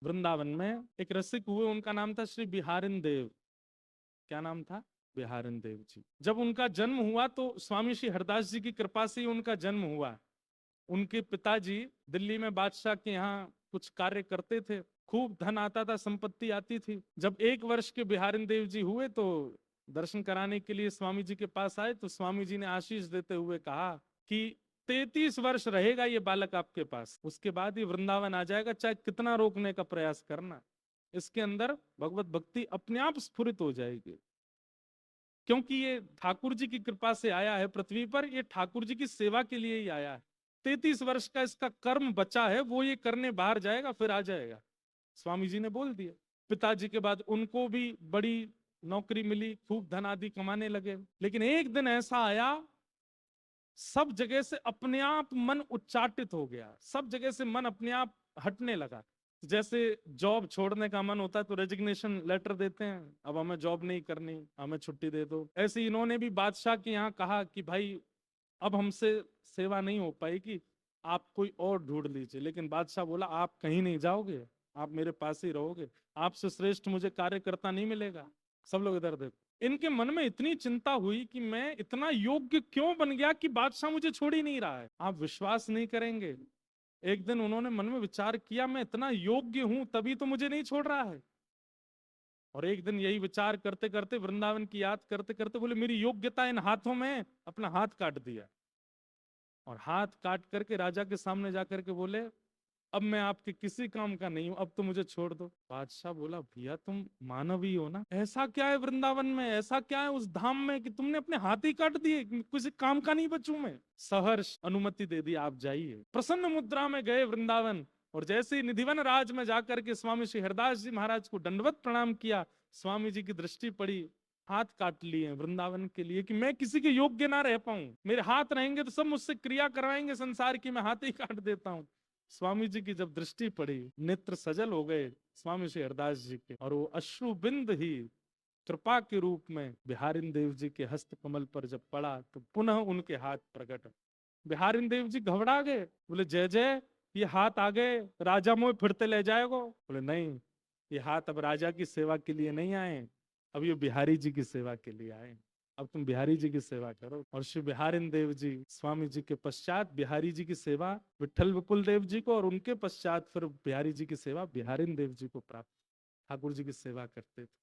वृंदावन में एक रसिक हुए, उनका नाम था श्री बिहारिन देव। क्या नाम था? बिहारिन देव जी। जब उनका जन्म हुआ तो स्वामी श्री हरदास जी की कृपा से ही उनका जन्म हुआ। उनके पिताजी दिल्ली में बादशाह के यहाँ कुछ कार्य करते थे, खूब धन आता था, संपत्ति आती थी। जब 1 वर्ष के बिहारिन देव जी हुए तो दर्शन कराने के लिए स्वामी जी के पास आए, तो स्वामी जी ने आशीष देते हुए कहा कि 33 वर्ष रहेगा ये बालक आपके पास, उसके बाद ये वृंदावन आ जाएगा, चाहे कितना रोकने का प्रयास करना, इसके अंदर भगवत भक्ति अपने आप स्फुरित हो जाएगी। क्योंकि ये ठाकुर जी की कृपा से आया है पृथ्वी पर, ये ठाकुर जी की सेवा के लिए ही आया है। 33 वर्ष का इसका कर्म बचा है, वो ये करने बाहर जाएगा, फिर आ जाएगा। स्वामी जी ने बोल दिया। पिताजी के बाद उनको भी बड़ी नौकरी मिली, खूब धन आदि कमाने लगे। लेकिन एक दिन ऐसा आया, सब जगह से अपने आप मन उच्चाटित हो गया, सब जगह से मन अपने आप हटने लगा। जैसे जॉब छोड़ने का मन होता है तो रेजिग्नेशन लेटर देते हैं, अब हमें जॉब नहीं करनी, हमें छुट्टी दे दो। ऐसे इन्होंने भी बादशाह के यहाँ कहा कि भाई अब हमसे सेवा नहीं हो पाएगी, आप कोई और ढूंढ लीजिए। लेकिन बादशाह बोला आप कहीं नहीं जाओगे, आप मेरे पास ही रहोगे, आपसे श्रेष्ठ मुझे कार्यकर्ता नहीं मिलेगा। सब लोग इधर देखो। इनके मन में इतनी चिंता हुई कि मैं इतना योग्य क्यों बन गया कि बादशाह मुझे छोड़ ही नहीं रहा है। आप विश्वास नहीं करेंगे, एक दिन उन्होंने मन में विचार किया मैं इतना योग्य हूं तभी तो मुझे नहीं छोड़ रहा है। और एक दिन यही विचार करते करते, वृंदावन की याद करते करते बोले मेरी योग्यता इन हाथों में, अपना हाथ काट दिया। और हाथ काट करके राजा के सामने जाकर के बोले अब मैं आपके किसी काम का नहीं हूं, अब तो मुझे छोड़ दो। बादशाह बोला भैया तुम मानव ही हो ना, ऐसा क्या है वृंदावन में, ऐसा क्या है उस धाम में कि तुमने अपने हाथ ही काट दिए, किसी काम का नहीं बचूं मैं। सहर्ष अनुमति दे दी, आप जाइए। प्रसन्न मुद्रा में गए वृंदावन, और जैसे ही निधिवन राज में जाकर के स्वामी श्री हरदास जी महाराज को दंडवत प्रणाम किया, स्वामी जी की दृष्टि पड़ी, हाथ काट लिए वृंदावन के लिए कि मैं किसी के योग्य ना रह पाऊं, मेरे हाथ रहेंगे तो सब मुझसे क्रिया करवाएंगे संसार की, मैं हाथ ही काट देता हूं। स्वामी जी की जब दृष्टि पड़ी, नेत्र सजल हो गए स्वामी श्री हरदास जी के, और वो अश्रु बिंद ही कृपा के रूप में बिहारिन देव जी के हस्त कमल पर जब पड़ा तो पुनः उनके हाथ प्रकट। बिहारिन देव जी घबरा गए, बोले जय जय, ये हाथ आ गए राजा मोह फिरते ले जाएगो। बोले नहीं, ये हाथ अब राजा की सेवा के लिए नहीं आए, अब ये बिहारी जी की सेवा के लिए आए, अब तुम बिहारी जी की सेवा करो। और श्री बिहारिन देव जी स्वामी जी के पश्चात बिहारी जी की सेवा विठल विपुल देव जी को, और उनके पश्चात फिर बिहारी जी की सेवा बिहारिन देव जी को प्राप्त, ठाकुर जी की सेवा करते थे।